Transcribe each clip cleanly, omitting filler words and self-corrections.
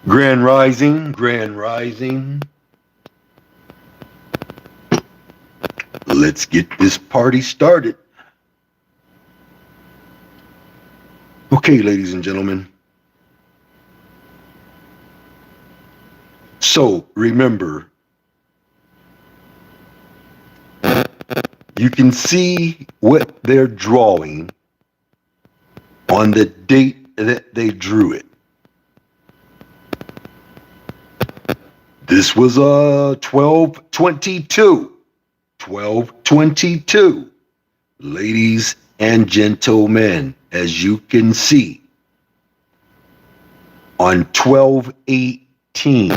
Grand Rising, Grand Rising. Let's get this party started. Okay, ladies and gentlemen. So remember, you can see what they're drawing on the date that they drew it. This was 12/22. 12/22. Ladies and gentlemen, as you can see, on 12/18,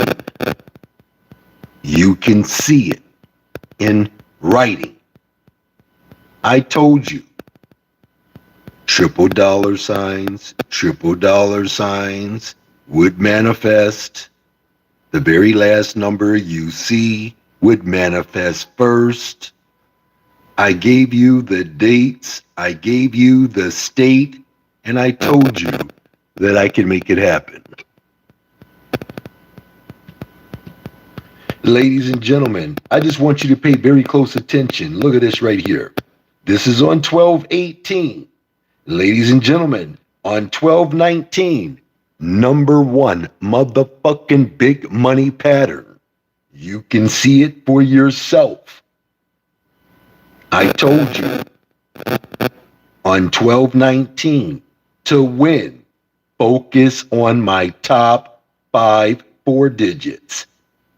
you can see it in writing. I told you, triple dollar signs would manifest. The very last number you see would manifest first. I gave you the dates, I gave you the state, and I told you that I can make it happen. Ladies and gentlemen, I just want you to pay very close attention. Look at this right here. This is on 12/18. Ladies and gentlemen, on 12/19, number one motherfucking big money pattern. You can see it for yourself. I told you on 12/19 to win, focus on my top 5 4 digits.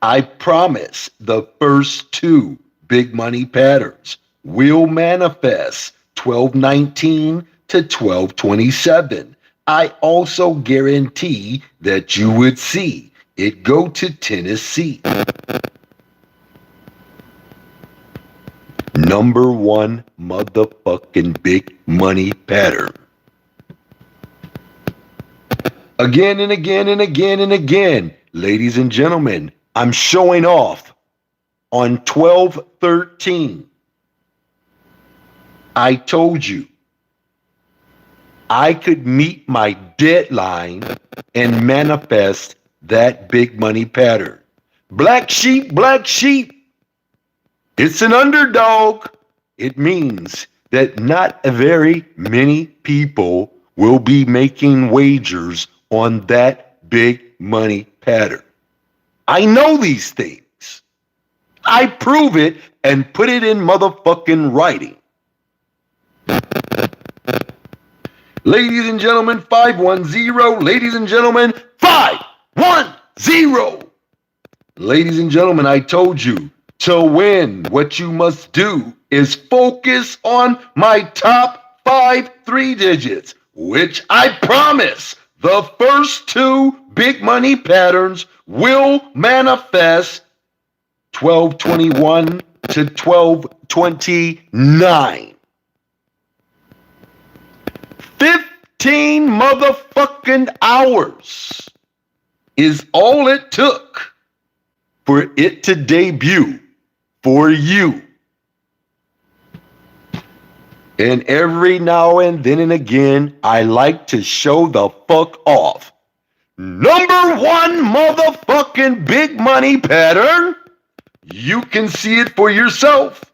I promise the first 2 big money patterns will manifest 12/19 to 12/27. I also guarantee that you would see it go to Tennessee. Number one motherfucking big money pattern. Again and again and again and again, ladies and gentlemen, I'm showing off on 12/13. I told you I could meet my deadline and manifest that big money pattern. Black sheep, black sheep. It's an underdog. It means that not very many people will be making wagers on that big money pattern. I know these things. I prove it and put it in motherfucking writing. Ladies and gentlemen, 510. Ladies and gentlemen, 510. Ladies and gentlemen, I told you to win, what you must do is focus on my top 5 3 digits, which I promise the first 2 big money patterns will manifest 12/21 to 12/29. 15 motherfucking hours is all it took for it to debut for you. And every now and then and again, I like to show the fuck off. Number one motherfucking big money pattern. You can see it for yourself.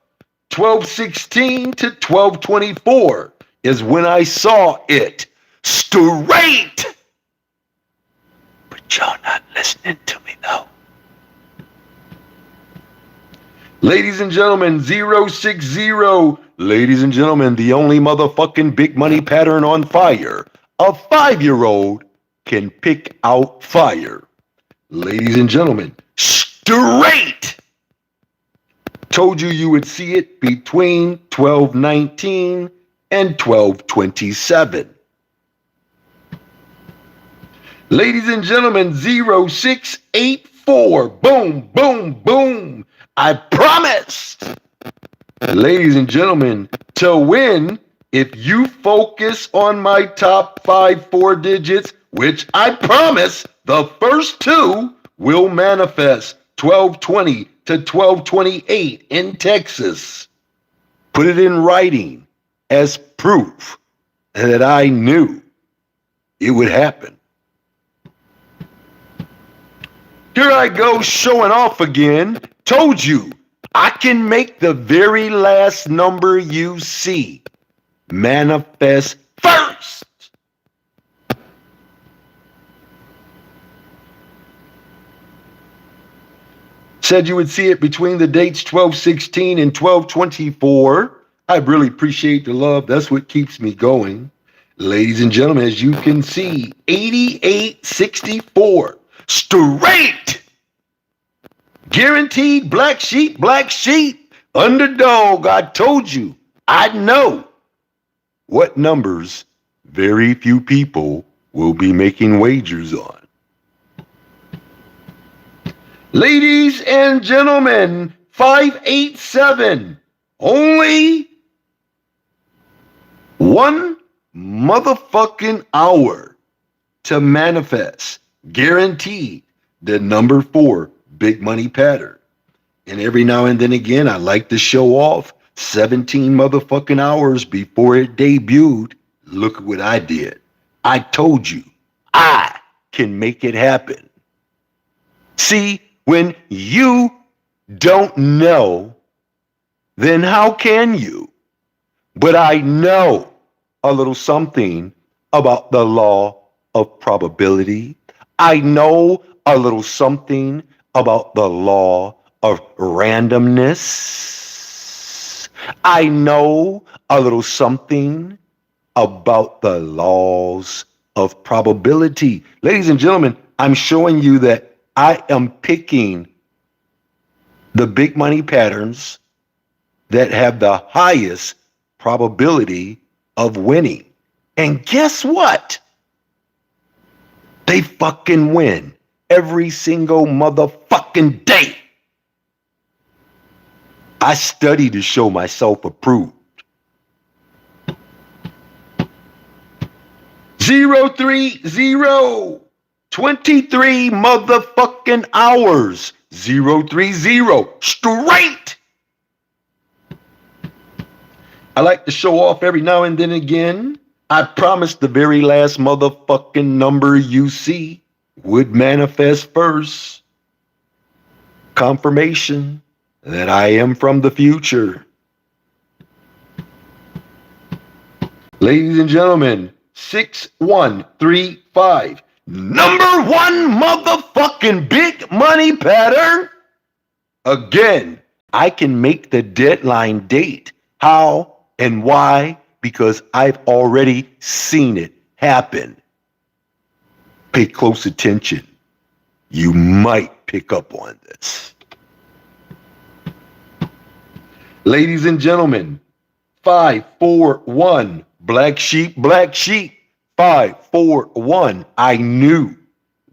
12/16 to 12/24 is when I saw it straight. But y'all not listening to me though. Ladies and gentlemen, 060. Ladies and gentlemen, the only motherfucking big money pattern on fire. A 5-year-old can pick out fire. Ladies and gentlemen, straight. Told you would see it between 12/19 and 12/27. Ladies and gentlemen, 0684. Boom, boom, boom. I promised, ladies and gentlemen, to win if you focus on my top 4 digits, which I promise the first 2 will manifest 1220 to 1228 in Texas. Put it in writing as proof that I knew it would happen. Here I go showing off again. Told you I can make the very last number you see manifest first. Said you would see it between the dates 12/16 and 12/24. I really appreciate the love. That's what keeps me going. Ladies and gentlemen, as you can see, 8864. Straight. Guaranteed black sheep, underdog. I told you, I know what numbers very few people will be making wagers on. Ladies and gentlemen, 587. Only 1 motherfucking hour to manifest. Guaranteed the number 4 big money pattern. And every now and then again, I like to show off 17 motherfucking hours before it debuted. Look at what I did. I told you I can make it happen. See, when you don't know, then how can you? But I know a little something about the law of probability. I know a little something about the law of randomness. I know a little something about the laws of probability. Ladies and gentlemen, I'm showing you that I am picking the big money patterns that have the highest probability of winning. And guess what? They fucking win every single motherfucking day. I study to show myself approved. 030. 23 motherfucking hours. 030. Straight. I like to show off every now and then again. I promise the very last motherfucking number you see would manifest first. Confirmation that I am from the future. Ladies and gentlemen, 6135. Number 1 motherfucking big money pattern. Again, I can make the deadline date. How and why? Because I've already seen it happen. Pay close attention. You might pick up on this. Ladies and gentlemen, 541. Black sheep. 541. I knew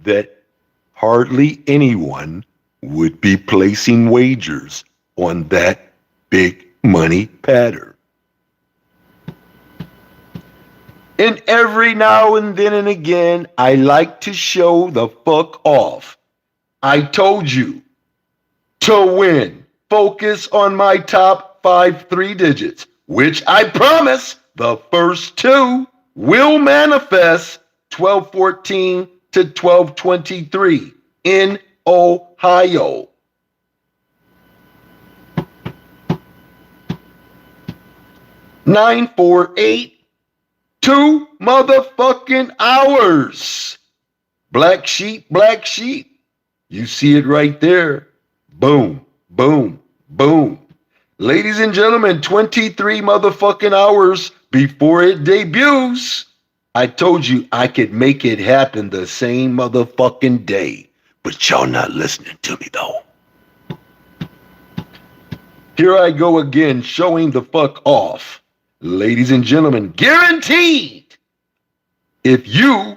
that hardly anyone would be placing wagers on that big money pattern. And every now and then and again, I like to show the fuck off. I told you to win. Focus on my top 3 digits, which I promise the first 2 will manifest 1214 to 1223 in Ohio. $948. 2 motherfucking hours. Black sheep. You see it right there. Boom, boom, boom. Ladies and gentlemen, 23 motherfucking hours before it debuts. I told you I could make it happen the same motherfucking day. But y'all not listening to me though. Here I go again, showing the fuck off. Ladies and gentlemen, guaranteed, if you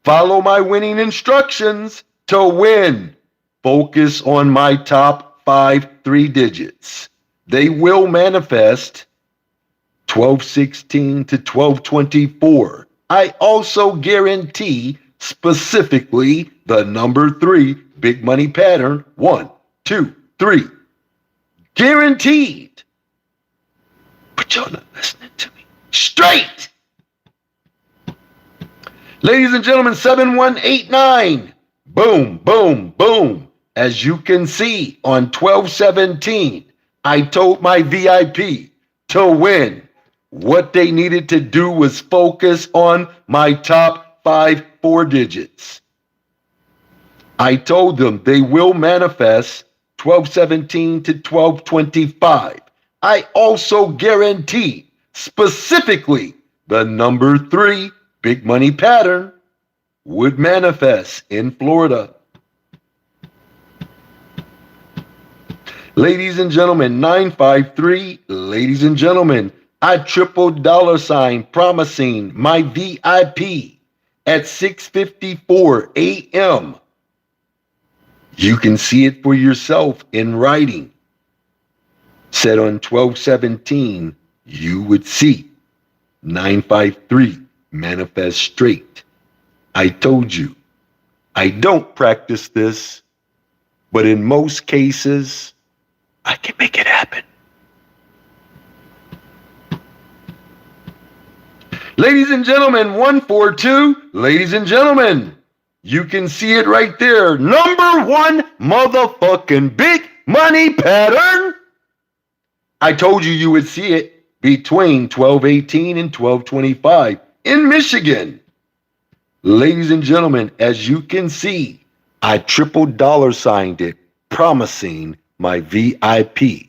Follow my winning instructions to win. Focus on my top 3 digits. They will manifest 1216 to 1224. I also guarantee specifically the number 3 big money pattern. 1, 2, 3. Guaranteed. But you're not listening to me. Straight. Ladies and gentlemen, 7189. Boom, boom, boom. As you can see on 1217, I told my VIP to win. What they needed to do was focus on my top 4 digits. I told them they will manifest 1217 to 1225. I also guarantee specifically the number 3 big money pattern would manifest in Florida. Ladies and gentlemen, 953, ladies and gentlemen, I triple $ promising my VIP at 6:54 a.m. You can see it for yourself in writing. Said on 1217, you would see 953 manifest straight. I told you, I don't practice this, but in most cases, I can make it happen. Ladies and gentlemen, 142, ladies and gentlemen, you can see it right there. Number 1 motherfucking big money pattern. I told you you would see it between 1218 and 1225 in Michigan. Ladies and gentlemen, as you can see, I triple $signed it, promising my VIP.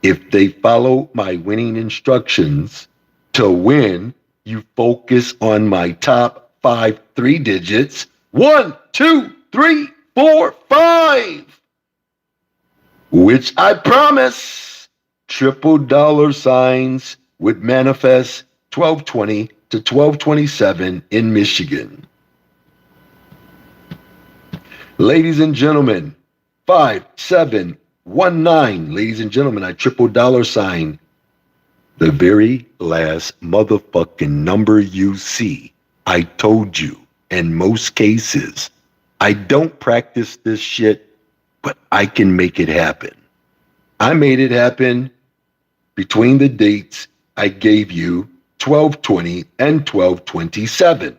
If they follow my winning instructions to win, you focus on my top 3 digits. 1, 2, 3, 4, 5. Which I promise triple $ would manifest 1220 to 1227 in Michigan. Ladies and gentlemen, 5719. Ladies and gentlemen, I triple $ the very last motherfucking number you see. I told you, in most cases, I don't practice this shit, but I can make it happen. I made it happen between the dates I gave you, 1220 and 1227.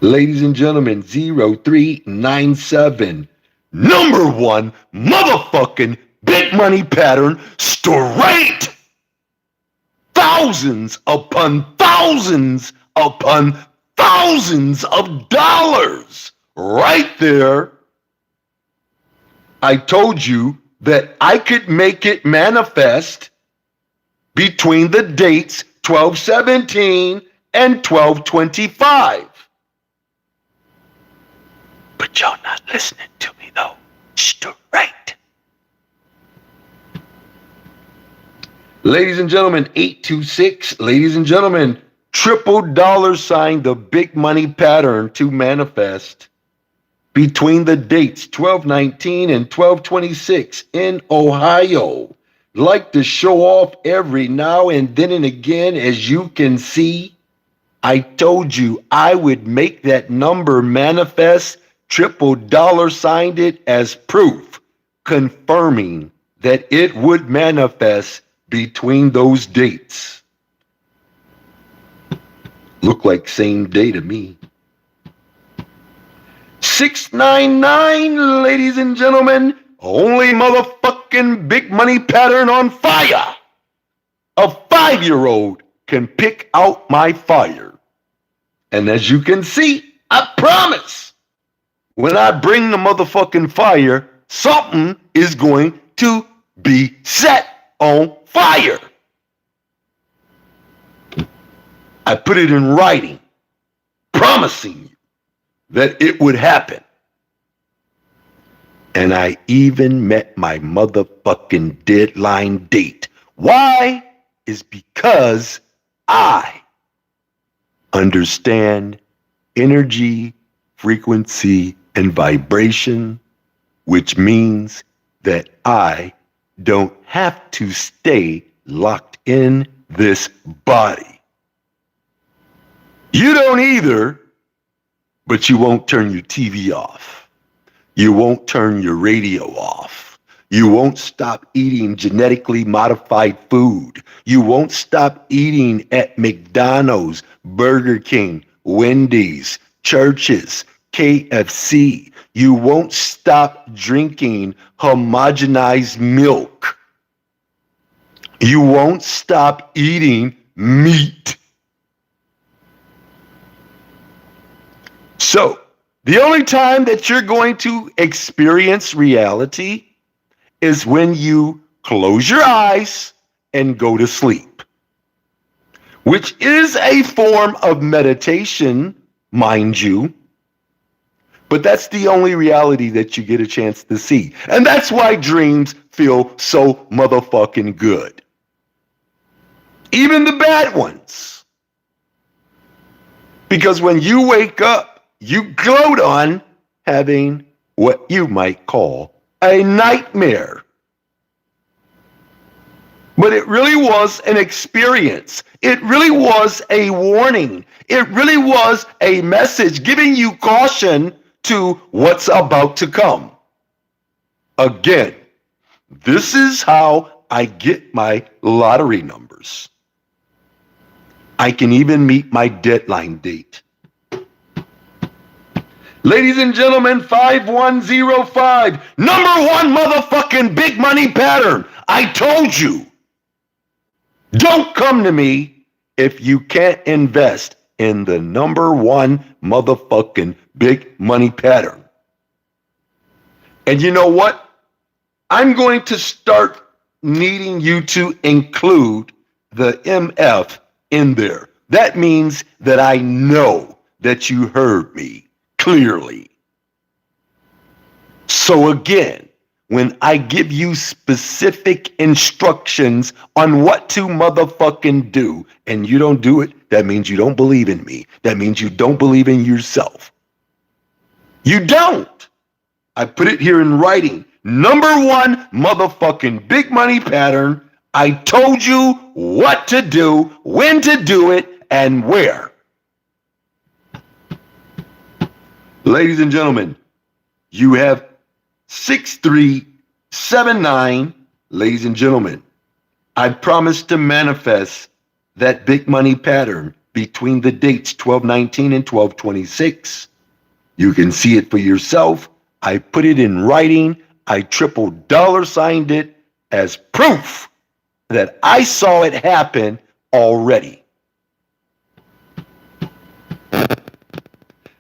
Ladies and gentlemen, 0397, number 1 motherfucking big money pattern, straight. Thousands upon thousands upon thousands of dollars right there. I told you that I could make it manifest between the dates 1217 and 1225. But y'all not listening to me though. Straight. Ladies and gentlemen, 826, ladies and gentlemen, triple $ the big money pattern to manifest between the dates 1219 and 1226 in Ohio. Like to show off every now and then and again. As you can see, I told you I would make that number manifest. Triple $signed it as proof, confirming that it would manifest between those dates. Look like same day to me. 699, ladies and gentlemen, only motherfucking big money pattern on fire. A 5-year-old can pick out my fire. And as you can see, I promise, when I bring the motherfucking fire, something is going to be set on fire. I put it in writing, promising you that it would happen. And I even met my motherfucking deadline date. Why? Is because I understand energy, frequency, and vibration, which means that I don't have to stay locked in this body. You don't either, but you won't turn your TV off. You won't turn your radio off. You won't stop eating genetically modified food. You won't stop eating at McDonald's, Burger King, Wendy's, Church's, KFC. You won't stop drinking homogenized milk. You won't stop eating meat. So, the only time that you're going to experience reality is when you close your eyes and go to sleep, which is a form of meditation, mind you, but that's the only reality that you get a chance to see. And that's why dreams feel so motherfucking good. Even the bad ones. Because when you wake up, you gloat on having what you might call a nightmare. But it really was an experience. It really was a warning. It really was a message giving you caution to what's about to come. Again, this is how I get my lottery numbers. I can even meet my deadline date. Ladies and gentlemen, 5105, number one motherfucking big money pattern. I told you. Don't come to me if you can't invest in the number one motherfucking big money pattern. And you know what? I'm going to start needing you to include the MF in there. That means that I know that you heard me clearly. So again, when I give you specific instructions on what to motherfucking do, and you don't do it, that means you don't believe in me. That means you don't believe in yourself. You don't. I put it here in writing. Number one motherfucking big money pattern. I told you what to do, when to do it, and where. Ladies and gentlemen, you have 6379. Ladies and gentlemen, I promised to manifest that big money pattern between the dates 12/19 and 12/26. You can see it for yourself. I put it in writing. I triple dollar signed it as proof that I saw it happen already.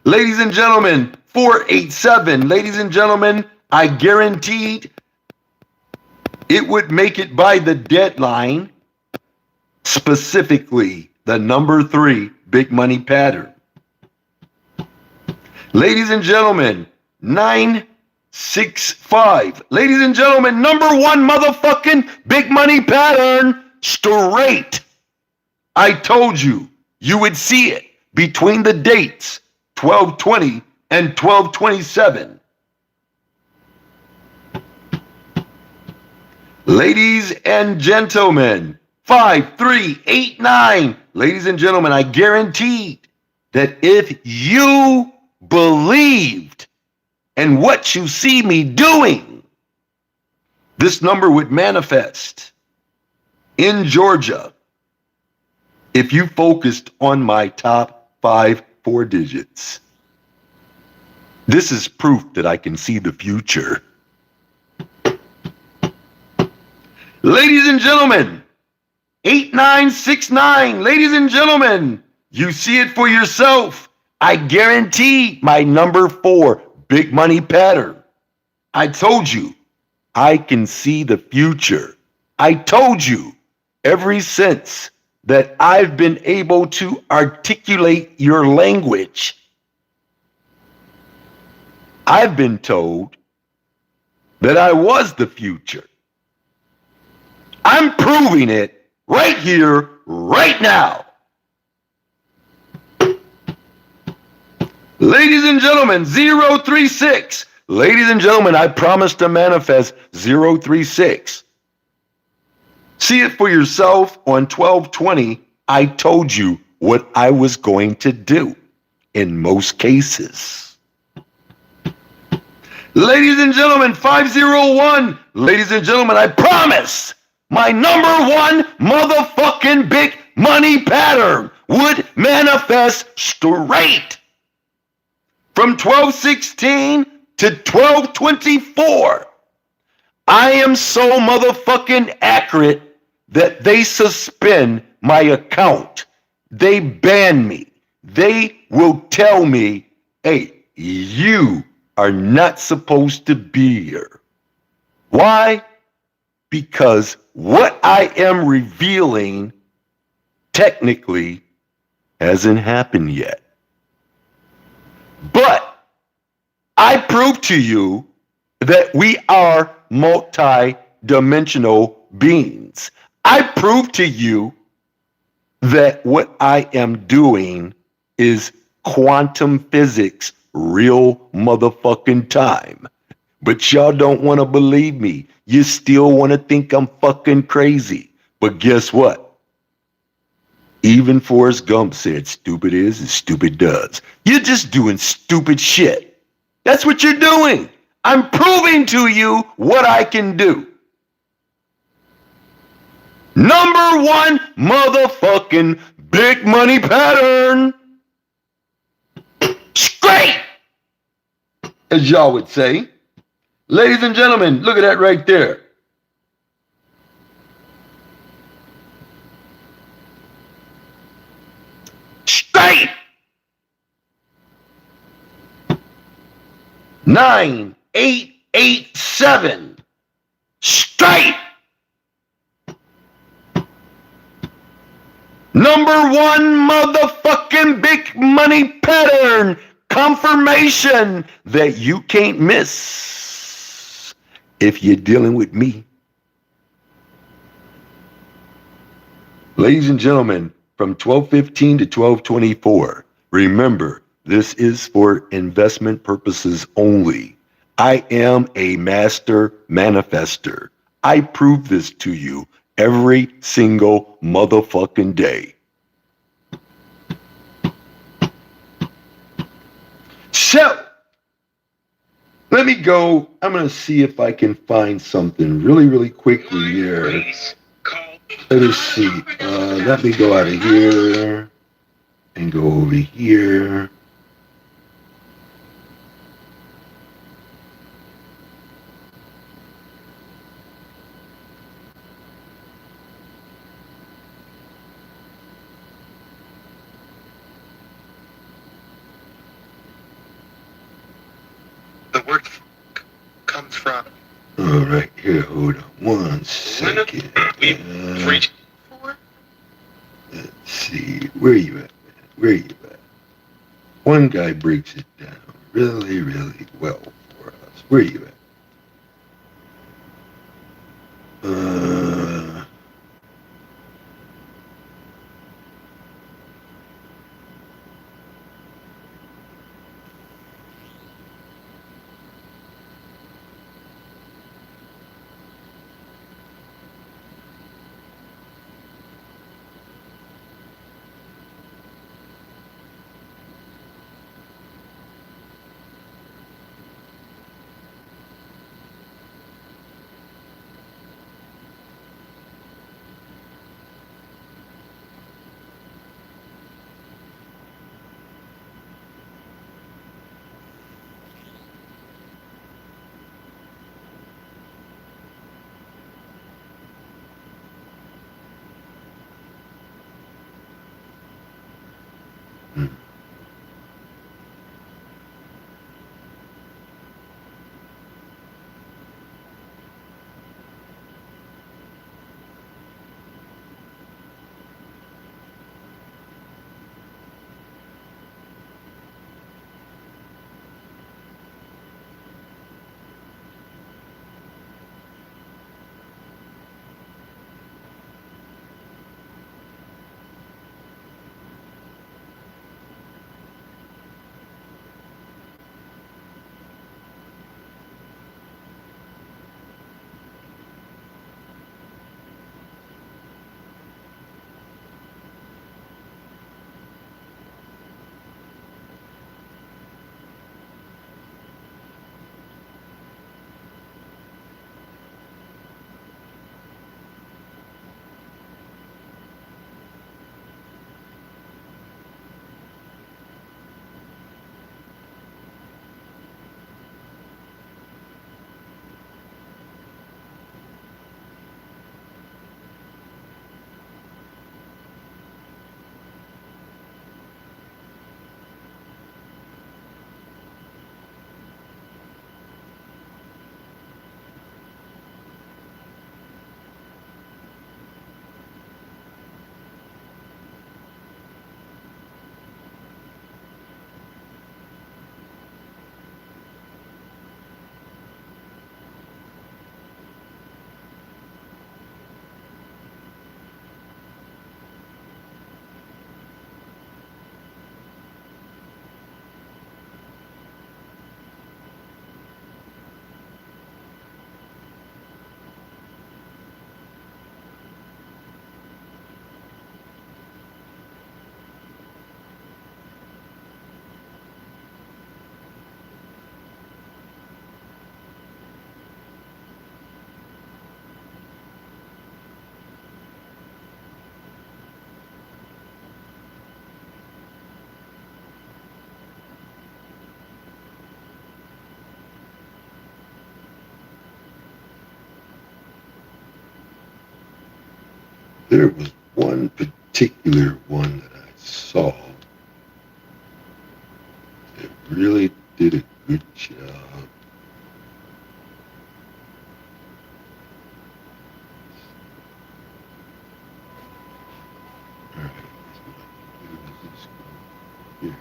Ladies and gentlemen, 487. Ladies and gentlemen, I guaranteed it would make it by the deadline, specifically the number 3 big money pattern. Ladies and gentlemen, 965. Ladies and gentlemen, number 1 motherfucking big money pattern, straight. I told you, you would see it between the dates 12/20 and 12/27. Ladies and gentlemen, 5389. Ladies and gentlemen, I guaranteed that if you believed in what you see me doing, this number would manifest in Georgia if you focused on my top 4 digits. This is proof that I can see the future. Ladies and gentlemen, 8969. Ladies and gentlemen, you see it for yourself. I guarantee my number 4 big money pattern. I told you, I can see the future. I told you, ever since that I've been able to articulate your language, I've been told that I was the future. I'm proving it right here, right now. Ladies and gentlemen, 036. Ladies and gentlemen, I promise to manifest 036. See it for yourself on 1220. I told you what I was going to do in most cases. Ladies and gentlemen, 501. Ladies and gentlemen, I promise my number one motherfucking big money pattern would manifest straight from 1216 to 1224. I am so motherfucking accurate that they suspend my account. They ban me. They will tell me, hey, you are not supposed to be here. Why? Because what I am revealing technically hasn't happened yet. But I prove to you that we are multi-dimensional beings. I prove to you that what I am doing is quantum physics, real motherfucking time. But y'all don't want to believe me. You still want to think I'm fucking crazy. But guess what? Even Forrest Gump said, stupid is as stupid does. You're just doing stupid shit. That's what you're doing. I'm proving to you what I can do. Number one motherfucking big money pattern. Straight, as y'all would say. Ladies and gentlemen, look at that right there. Straight. 9887. Straight. Number one motherfucking big money pattern. Confirmation that you can't miss if you're dealing with me. Ladies and gentlemen, from 1215 to 1224, remember, this is for investment purposes only. I am a master manifester. I prove this to you every single motherfucking day. So, let me go. I'm going to see if I can find something really quickly here. Let us see. Let me go out of here and go over here. The word comes from. All right, here, hold on one second. Let's see, where you at, man? Where you at? One guy breaks it down really well for us. Where you at? there was one particular one that I saw that really did a good job. All right, here's what I can do is just go here.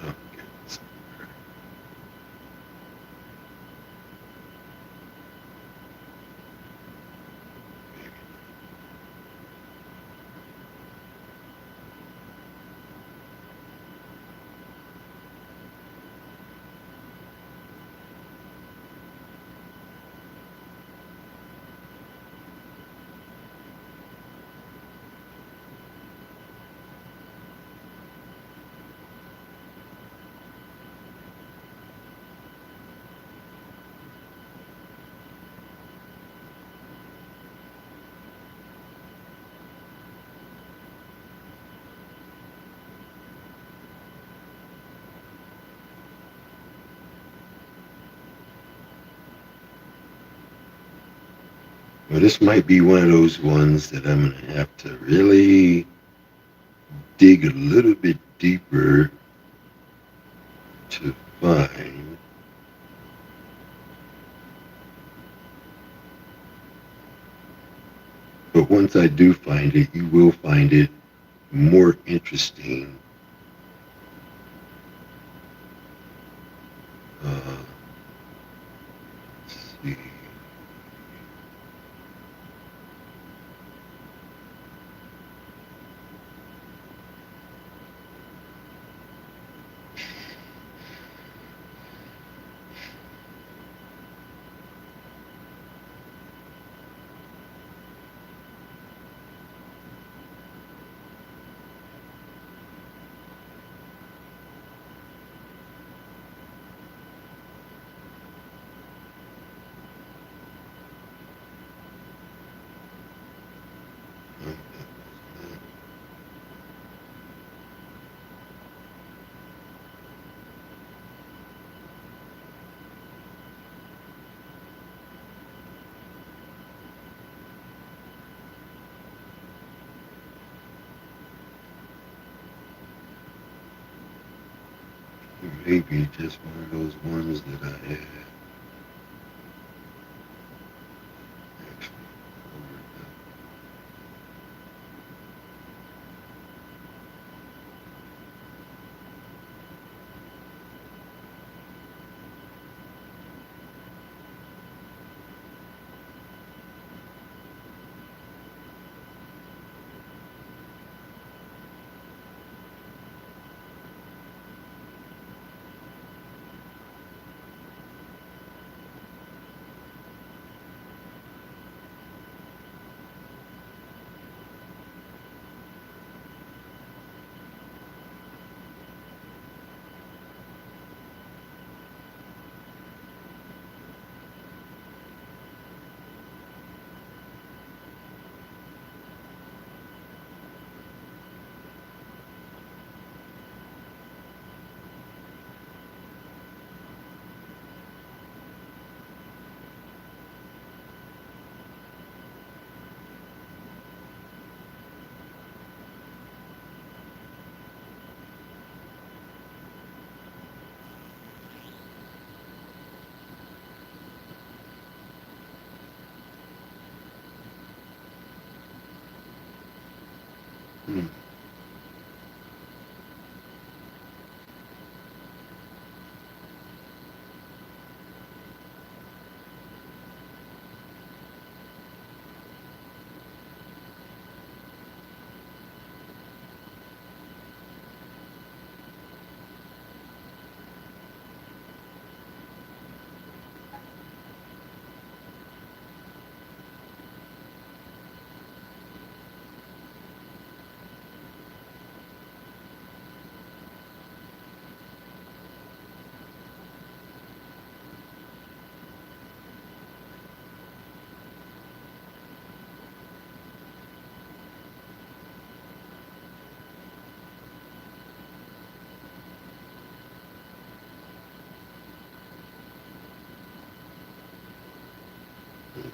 Okay, well, this might be one of those ones that I'm going to have to really dig a little bit deeper to find. But once I do find it, you will find it more interesting. Let's see. Maybe just one of those ones that I had actually covered up.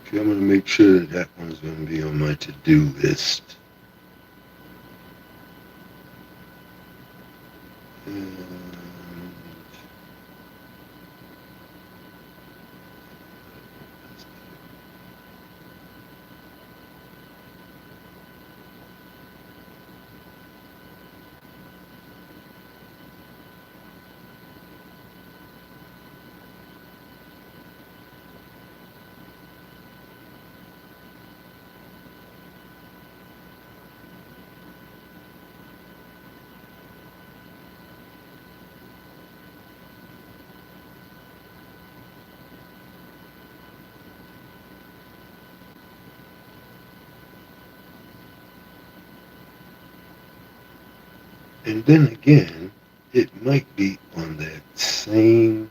Okay, I'm going to make sure that one's going to be on my to-do list. And And then again, it might be on that same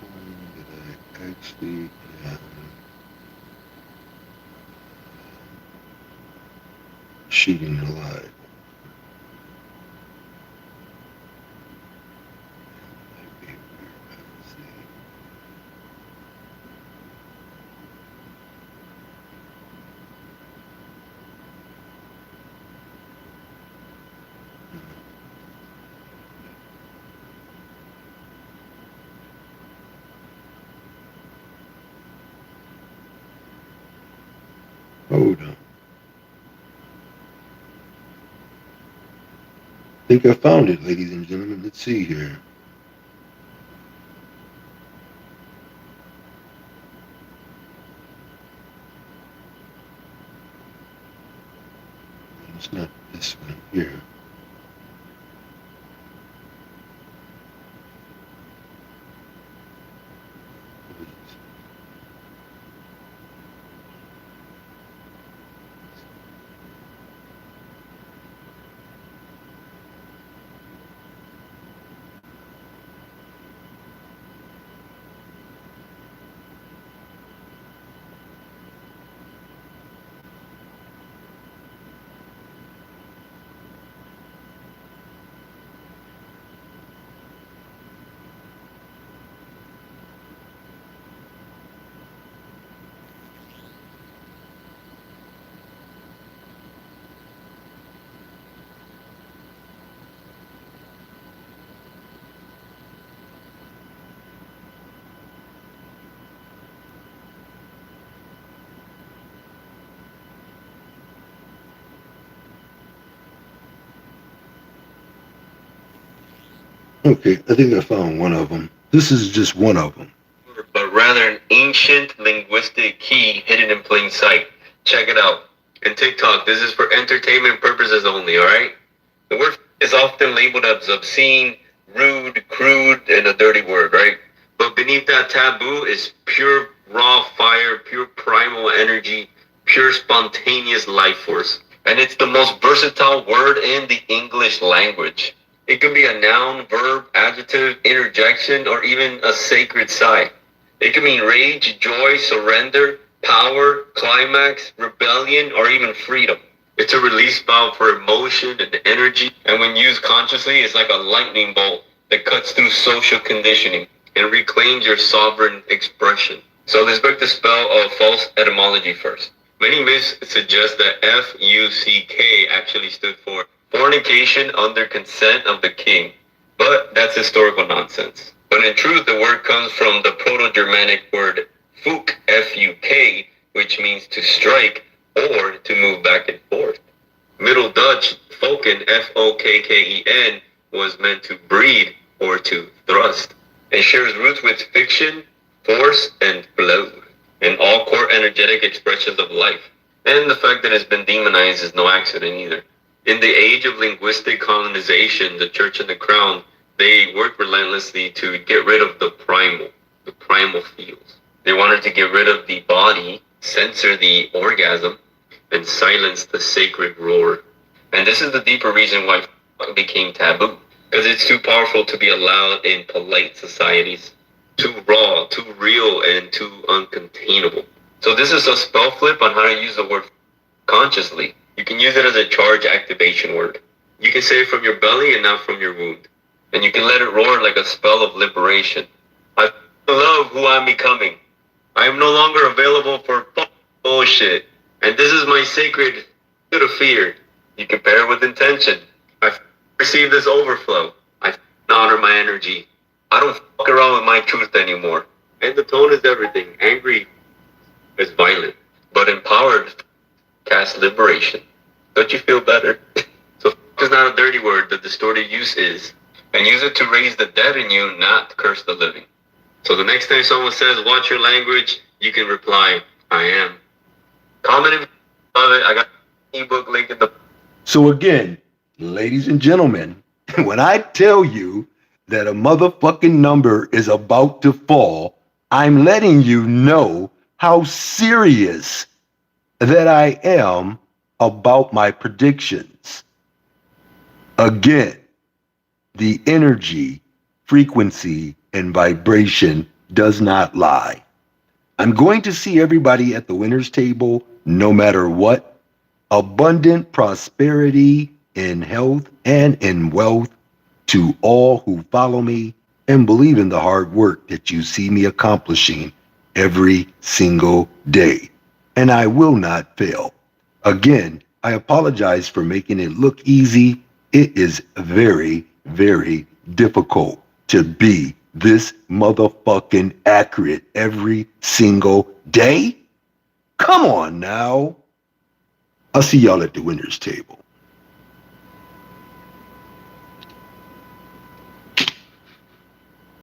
one that I actually am shooting live. Might be weird, let's see. Hold on. I think I found it, ladies and gentlemen. Let's see here. It's not this one here. Okay, I think I found one of them. This is just one of them. But rather an ancient linguistic key hidden in plain sight. Check it out. In TikTok, this is for entertainment purposes only, alright? The word is often labeled as obscene, rude, crude, and a dirty word, right? But beneath that taboo is pure raw fire, pure primal energy, pure spontaneous life force. And it's the most versatile word in the English language. It could be a noun, verb, adjective, interjection, or even a sacred sigh. It can mean rage, joy, surrender, power, climax, rebellion, or even freedom. It's a release valve for emotion and energy, and when used consciously, it's like a lightning bolt that cuts through social conditioning and reclaims your sovereign expression. So let's break the spell of false etymology first. Many myths suggest that F-U-C-K actually stood for fornication under consent of the king, but that's historical nonsense. But in truth, the word comes from the Proto-Germanic word fuk, F-U-K, which means to strike, or to move back and forth. Middle Dutch, fokken, Fokken, was meant to breed or to thrust, and shares roots with fiction, force, and flow, and all core energetic expressions of life. And the fact that it's been demonized is no accident either. In the age of linguistic colonization, the church and the crown, they worked relentlessly to get rid of the primal feels. They wanted to get rid of the body, censor the orgasm, and silence the sacred roar. And this is the deeper reason why it became taboo. Because it's too powerful to be allowed in polite societies. Too raw, too real, and too uncontainable. So this is a spell flip on how to use the word consciously. You can use it as a charge activation word. You can say it from your belly and not from your wound. And you can let it roar like a spell of liberation. I love who I'm becoming. I am no longer available for bullshit. And this is my sacred to the fear. You can pair it with intention. I receive this overflow. I honor my energy. I don't fuck around with my truth anymore. And the tone is everything. Angry is violent, but empowered casts liberation. Don't you feel better? So is not a dirty word. The distorted use is. And use it to raise the dead in you, not curse the living. So the next time someone says, watch your language, you can reply, I am. Comment if you love it. I got an ebook link in the... So again, ladies and gentlemen, when I tell you that a motherfucking number is about to fall, I'm letting you know how serious that I am about my predictions. Again, the energy, frequency, and vibration does not lie. I'm going to see everybody at the winner's table, no matter what. Abundant prosperity in health and in wealth to all who follow me and believe in the hard work that you see me accomplishing every single day. And I will not fail. Again, I apologize for making it look easy. It is very, very difficult to be this motherfucking accurate every single day. Come on now. I'll see y'all at the winner's table.